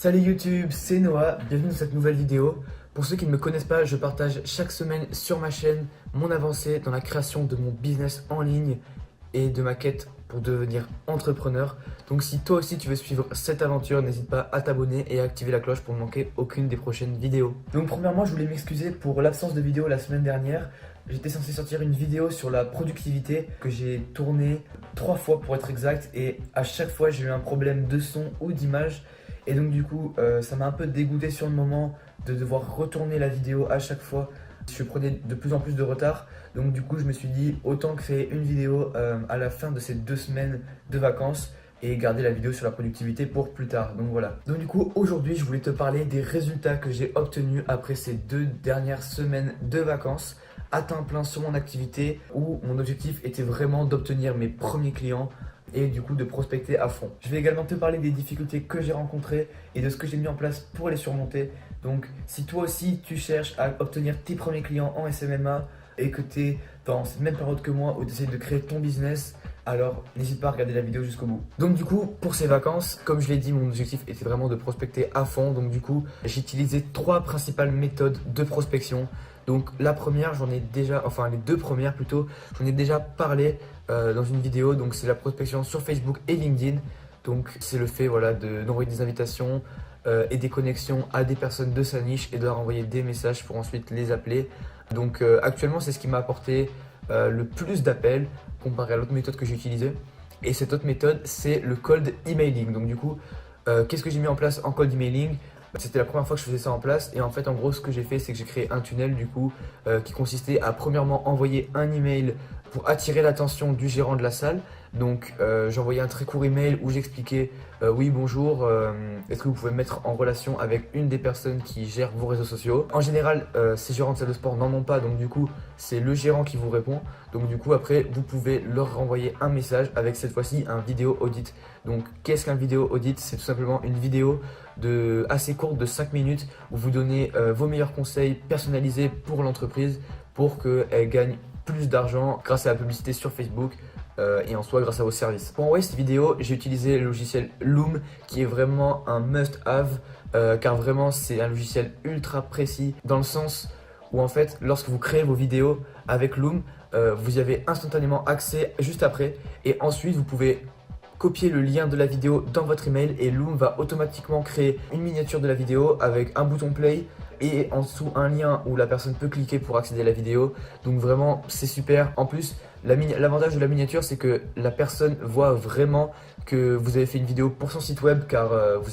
Salut YouTube, c'est Noah, bienvenue dans cette nouvelle vidéo. Pour ceux qui ne me connaissent pas, je partage chaque semaine sur ma chaîne mon avancée dans la création de mon business en ligne et de ma quête pour devenir entrepreneur. Donc si toi aussi tu veux suivre cette aventure, n'hésite pas à t'abonner et à activer la cloche pour ne manquer aucune des prochaines vidéos. Donc premièrement, je voulais m'excuser pour l'absence de vidéo la semaine dernière. J'étais censé sortir une vidéo sur la productivité que j'ai tournée 3 fois pour être exact, et à chaque fois j'ai eu un problème de son ou d'image. Et donc du coup, ça m'a un peu dégoûté sur le moment de devoir retourner la vidéo à chaque fois. Je prenais de plus en plus de retard. Donc du coup, je me suis dit autant créer une vidéo à la fin de ces 2 semaines de vacances et garder la vidéo sur la productivité pour plus tard. Donc voilà. Donc du coup, aujourd'hui, je voulais te parler des résultats que j'ai obtenus après ces 2 dernières semaines de vacances à temps plein sur mon activité, où mon objectif était vraiment d'obtenir mes premiers clients et du coup de prospecter à fond. Je vais également te parler des difficultés que j'ai rencontrées et de ce que j'ai mis en place pour les surmonter. Donc si toi aussi tu cherches à obtenir tes premiers clients en SMMA et que tu es dans cette même période que moi où tu essaies de créer ton business, alors n'hésite pas à regarder la vidéo jusqu'au bout. Donc du coup, pour ces vacances, comme je l'ai dit, mon objectif était vraiment de prospecter à fond. Donc du coup, j'ai utilisé 3 principales méthodes de prospection. Donc la première, les 2 premières plutôt, j'en ai déjà parlé dans une vidéo. Donc c'est la prospection sur Facebook et LinkedIn. Donc c'est le fait d'envoyer des invitations et des connexions à des personnes de sa niche et de leur envoyer des messages pour ensuite les appeler. Donc actuellement, c'est ce qui m'a apporté le plus d'appels comparé à l'autre méthode que j'ai utilisée. Et cette autre méthode, c'est le cold emailing. Donc du coup, qu'est-ce que j'ai mis en place en cold emailing? C'était la première fois que je faisais ça en place, et en fait en gros ce que j'ai fait, c'est que j'ai créé un tunnel du coup qui consistait à premièrement envoyer un email pour attirer l'attention du gérant de la salle. Donc j'envoyais un très court email où j'expliquais oui bonjour, est-ce que vous pouvez me mettre en relation avec une des personnes qui gèrent vos réseaux sociaux. En général ces gérants de salle de sport n'en ont pas, donc du coup c'est le gérant qui vous répond. Donc du coup après vous pouvez leur renvoyer un message avec cette fois-ci un vidéo audit. Donc qu'est-ce qu'un vidéo audit? C'est tout simplement une vidéo assez courte de 5 minutes où vous donnez vos meilleurs conseils personnalisés pour l'entreprise pour qu'elle gagne plus d'argent grâce à la publicité sur Facebook et en soi grâce à vos services. Pour envoyer cette vidéo, j'ai utilisé le logiciel Loom qui est vraiment un must-have car vraiment c'est un logiciel ultra précis dans le sens où en fait lorsque vous créez vos vidéos avec Loom, vous y avez instantanément accès juste après, et ensuite vous pouvez copier le lien de la vidéo dans votre email et Loom va automatiquement créer une miniature de la vidéo avec un bouton play et en dessous un lien où la personne peut cliquer pour accéder à la vidéo. Donc vraiment c'est super. En plus l'avantage de la miniature, c'est que la personne voit vraiment que vous avez fait une vidéo pour son site web, car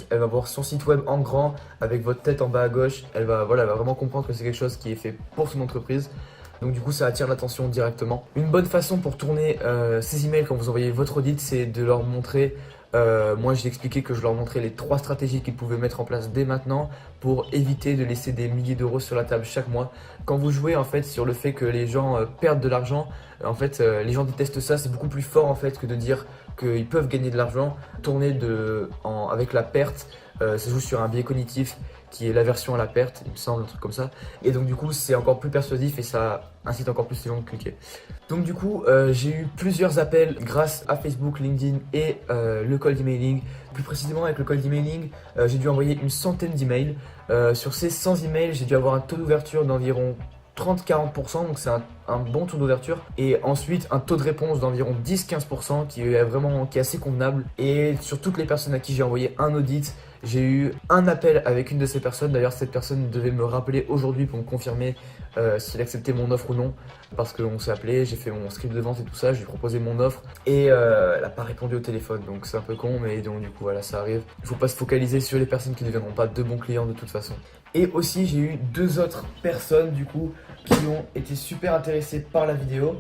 elle va voir son site web en grand avec votre tête en bas à gauche. Elle va vraiment comprendre que c'est quelque chose qui est fait pour son entreprise. Donc du coup ça attire l'attention directement. Une bonne façon pour tourner ces emails quand vous envoyez votre audit, c'est de leur montrer, moi j'ai expliqué que je leur montrais les 3 stratégies qu'ils pouvaient mettre en place dès maintenant pour éviter de laisser des milliers d'euros sur la table chaque mois. Quand vous jouez en fait sur le fait que les gens perdent de l'argent, en fait les gens détestent ça. C'est beaucoup plus fort en fait que de dire qu'ils peuvent gagner de l'argent. Tourner avec la perte, ça joue sur un biais cognitif qui est l'aversion à la perte, il me semble, un truc comme ça. Et donc du coup c'est encore plus persuasif et ça incite encore plus les gens de cliquer. Donc du coup j'ai eu plusieurs appels grâce à Facebook, LinkedIn et le cold emailing. Plus précisément avec le cold emailing, j'ai dû envoyer une centaine d'emails. Sur ces 100 emails, j'ai dû avoir un taux d'ouverture d'environ 30-40%, donc c'est un bon taux d'ouverture, et ensuite un taux de réponse d'environ 10-15% qui est assez convenable. Et sur toutes les personnes à qui j'ai envoyé un audit, j'ai eu un appel avec une de ces personnes. D'ailleurs cette personne devait me rappeler aujourd'hui pour me confirmer s'il acceptait mon offre ou non, parce qu'on s'est appelé, j'ai fait mon script de vente et tout ça, je lui ai proposé mon offre et elle n'a pas répondu au téléphone, donc c'est un peu con, mais donc du coup voilà, ça arrive. Il ne faut pas se focaliser sur les personnes qui ne deviendront pas de bons clients de toute façon. Et aussi j'ai eu 2 autres personnes du coup qui ont été super intéressées par la vidéo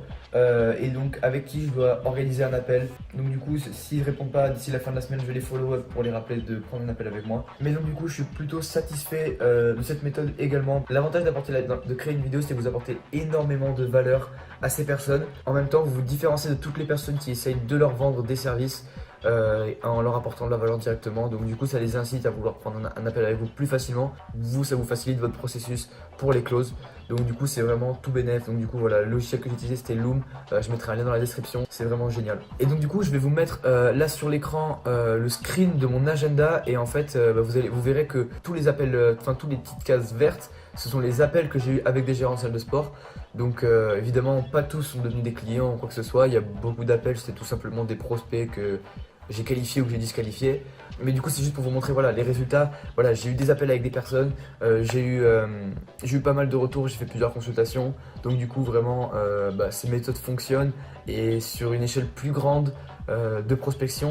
et donc avec qui je dois organiser un appel. Donc du coup s'ils ne répondent pas d'ici la fin de la semaine, je vais les follow up pour les rappeler de prendre un appel avec moi. Mais donc du coup je suis plutôt satisfait de cette méthode également. L'avantage de créer une vidéo, c'est que vous apportez énormément de valeur à ces personnes. En même temps vous vous différenciez de toutes les personnes qui essayent de leur vendre des services. en leur apportant de la valeur directement. Donc du coup ça les incite à vouloir prendre un appel avec vous plus facilement. Vous, ça vous facilite votre processus pour les closes. Donc du coup c'est vraiment tout bénef. Donc du coup voilà, le logiciel que j'utilisais c'était Loom. Je mettrai un lien dans la description, c'est vraiment génial. Et donc du coup je vais vous mettre là sur l'écran le screen de mon agenda. Et en fait vous verrez que tous les appels, tous les petites cases vertes, ce sont les appels que j'ai eu avec des gérants de salle de sport. Donc évidemment pas tous sont devenus des clients ou quoi que ce soit. Il y a beaucoup d'appels, c'est tout simplement des prospects que j'ai qualifié ou que j'ai disqualifié. Mais du coup c'est juste pour vous montrer voilà, les résultats. Voilà, j'ai eu des appels avec des personnes, j'ai eu pas mal de retours, j'ai fait plusieurs consultations. Donc du coup vraiment ces méthodes fonctionnent. Et sur une échelle plus grande de prospection,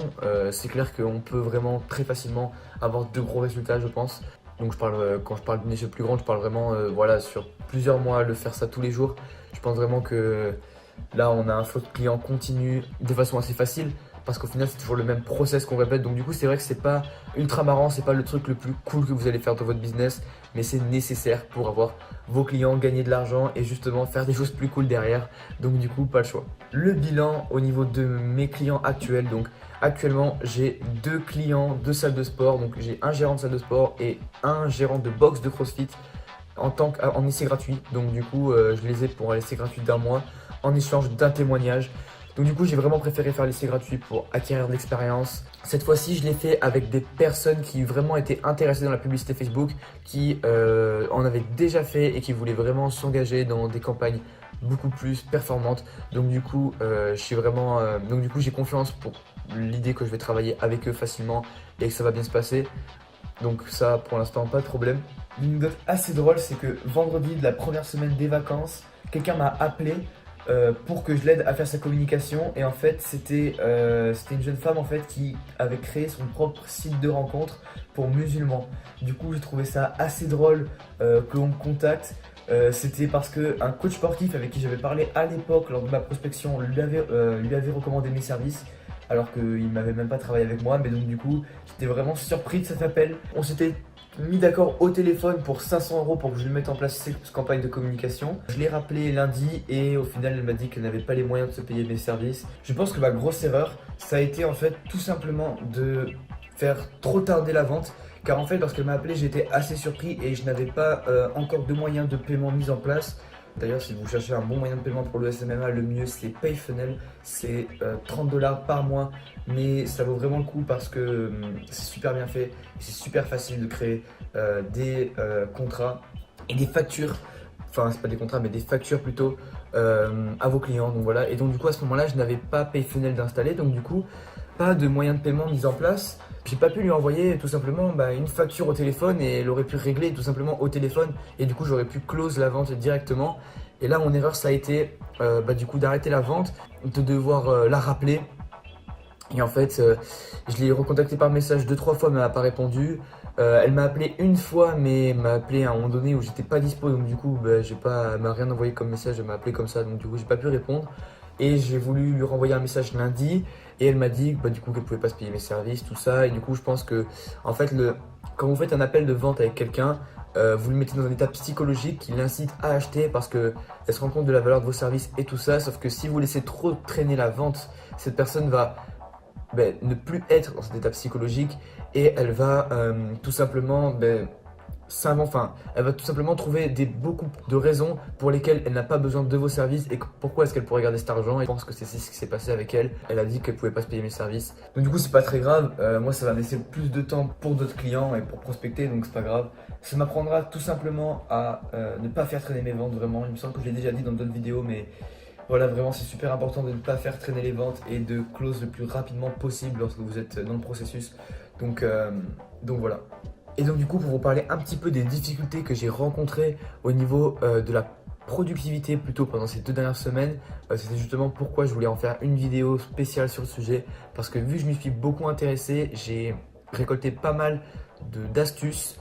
c'est clair qu'on peut vraiment très facilement avoir de gros résultats je pense. Donc quand je parle d'une échelle plus grande, je parle vraiment voilà, sur plusieurs mois, de faire ça tous les jours. Je pense vraiment que là on a un flot de clients continu de façon assez facile. Parce qu'au final c'est toujours le même process qu'on répète. Donc du coup c'est vrai que c'est pas ultra marrant, c'est pas le truc le plus cool que vous allez faire dans votre business, mais c'est nécessaire pour avoir vos clients, gagner de l'argent et justement faire des choses plus cool derrière. Donc du coup pas le choix. Le bilan au niveau de mes clients actuels. Donc actuellement j'ai 2 clients de salle de sport. Donc j'ai un gérant de salle de sport et un gérant de box de CrossFit en essai gratuit. Donc du coup je les ai pour un essai gratuit d'1 mois en échange d'un témoignage. Donc du coup j'ai vraiment préféré faire l'essai gratuit pour acquérir de l'expérience. Cette fois-ci je l'ai fait avec des personnes qui vraiment étaient intéressées dans la publicité Facebook, qui en avaient déjà fait et qui voulaient vraiment s'engager dans des campagnes beaucoup plus performantes. Donc du coup j'ai confiance pour l'idée que je vais travailler avec eux facilement et que ça va bien se passer. Donc ça pour l'instant pas de problème. Une anecdote assez drôle, c'est que vendredi de la première semaine des vacances, quelqu'un m'a appelé pour que je l'aide à faire sa communication. Et en fait c'était une jeune femme en fait qui avait créé son propre site de rencontre pour musulmans. Du coup j'ai trouvé ça assez drôle que l'on me contacte. C'était parce qu'un coach sportif avec qui j'avais parlé à l'époque lors de ma prospection lui avait recommandé mes services alors qu'il m'avait même pas travaillé avec moi. Mais donc du coup j'étais vraiment surpris de cet appel. On s'était mis d'accord au téléphone pour 500 € pour que je lui mette en place cette campagne de communication. Je l'ai rappelé lundi et au final elle m'a dit qu'elle n'avait pas les moyens de se payer mes services. Je pense que ma grosse erreur ça a été en fait tout simplement de faire trop tarder la vente. Car en fait lorsqu'elle m'a appelé j'étais assez surpris et je n'avais pas encore de moyens de paiement mis en place. D'ailleurs si vous cherchez un bon moyen de paiement pour le SMMA, le mieux c'est Payfunnel. C'est 30 $ par mois, mais ça vaut vraiment le coup parce que c'est super bien fait. C'est super facile de créer des contrats et des factures. Enfin c'est pas des contrats mais des factures plutôt à vos clients. Donc voilà. Et donc du coup à ce moment là je n'avais pas Payfunnel d'installer. Donc du coup pas de moyen de paiement mis en place. J'ai pas pu lui envoyer tout simplement une facture au téléphone et elle aurait pu régler tout simplement au téléphone et du coup j'aurais pu close la vente directement. Et là mon erreur ça a été du coup d'arrêter la vente, de devoir la rappeler. Et en fait je l'ai recontacté par message 2-3 fois mais elle m'a pas répondu. Elle m'a appelé une fois mais m'a appelé à un moment donné où j'étais pas dispo, donc du coup elle m'a rien envoyé comme message, elle m'a appelé comme ça, donc du coup j'ai pas pu répondre. Et j'ai voulu lui renvoyer un message lundi et elle m'a dit du coup qu'elle pouvait pas se payer mes services, tout ça. Et du coup je pense que en fait quand vous faites un appel de vente avec quelqu'un, vous le mettez dans un état psychologique qui l'incite à acheter parce qu'elle se rend compte de la valeur de vos services et tout ça. Sauf que si vous laissez trop traîner la vente, cette personne va ne plus être dans cet état psychologique et elle va tout simplement elle va tout simplement trouver beaucoup de raisons pour lesquelles elle n'a pas besoin de vos services et pourquoi est-ce qu'elle pourrait garder cet argent. Et je pense que c'est ce qui s'est passé avec elle. Elle a dit qu'elle pouvait pas se payer mes services. Donc du coup c'est pas très grave. Moi ça va me laisser plus de temps pour d'autres clients et pour prospecter, donc c'est pas grave. Ça m'apprendra tout simplement à ne pas faire traîner mes ventes vraiment. Il me semble que je l'ai déjà dit dans d'autres vidéos, mais voilà, vraiment c'est super important de ne pas faire traîner les ventes et de close le plus rapidement possible lorsque vous êtes dans le processus. Donc voilà. Et donc du coup pour vous parler un petit peu des difficultés que j'ai rencontrées au niveau de la productivité plutôt pendant ces 2 dernières semaines, c'était justement pourquoi je voulais en faire une vidéo spéciale sur le sujet. Parce que vu que je m'y suis beaucoup intéressé, j'ai récolté pas mal d'astuces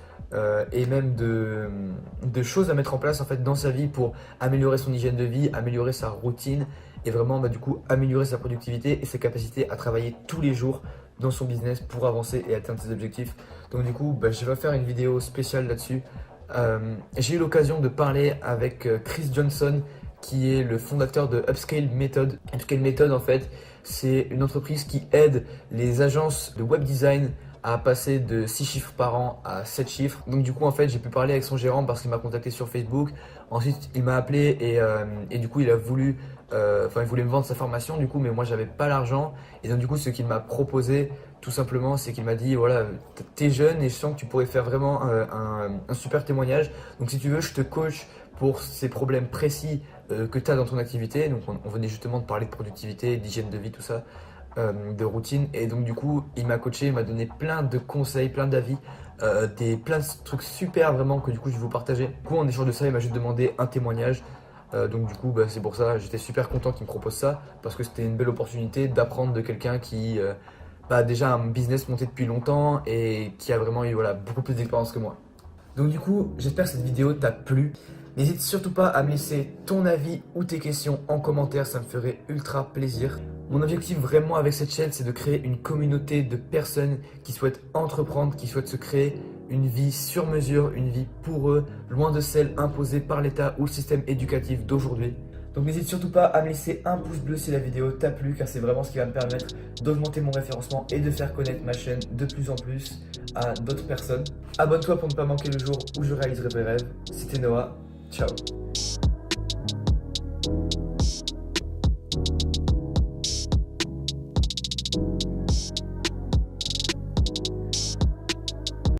et même de choses à mettre en place en fait dans sa vie pour améliorer son hygiène de vie, améliorer sa routine et vraiment du coup améliorer sa productivité et ses capacités à travailler tous les jours dans son business pour avancer et atteindre ses objectifs. Donc du coup je vais faire une vidéo spéciale là-dessus. J'ai eu l'occasion de parler avec Chris Johnson qui est le fondateur de Upscale Method. Upscale Method, en fait, c'est une entreprise qui aide les agences de web design à passer de 6 chiffres par an à 7 chiffres. Donc du coup, en fait, j'ai pu parler avec son gérant parce qu'il m'a contacté sur Facebook. Ensuite, il m'a appelé et du coup, il voulait me vendre sa formation, du coup, mais moi, j'avais pas l'argent. Et donc du coup, ce qu'il m'a proposé, tout simplement, c'est qu'il m'a dit, voilà, t'es jeune et je sens que tu pourrais faire vraiment un super témoignage. Donc si tu veux, je te coach pour ces problèmes précis que tu as dans ton activité. Donc on venait justement de parler de productivité, d'hygiène de vie, tout ça, de routine. Et donc du coup, il m'a coaché, il m'a donné plein de conseils, plein d'avis, plein de trucs super vraiment que du coup je vais vous partager. Du coup, en échange de ça, il m'a juste demandé un témoignage. Donc du coup, c'est pour ça, j'étais super content qu'il me propose ça, parce que c'était une belle opportunité d'apprendre de quelqu'un qui a déjà un business monté depuis longtemps et qui a vraiment eu voilà, beaucoup plus d'expérience que moi. Donc du coup, j'espère que cette vidéo t'a plu. N'hésite surtout pas à me laisser ton avis ou tes questions en commentaire, ça me ferait ultra plaisir. Mon objectif vraiment avec cette chaîne, c'est de créer une communauté de personnes qui souhaitent entreprendre, qui souhaitent se créer une vie sur mesure, une vie pour eux, loin de celle imposée par l'État ou le système éducatif d'aujourd'hui. Donc n'hésite surtout pas à me laisser un pouce bleu si la vidéo t'a plu, car c'est vraiment ce qui va me permettre d'augmenter mon référencement et de faire connaître ma chaîne de plus en plus à d'autres personnes. Abonne-toi pour ne pas manquer le jour où je réaliserai mes rêves. C'était Noah, ciao.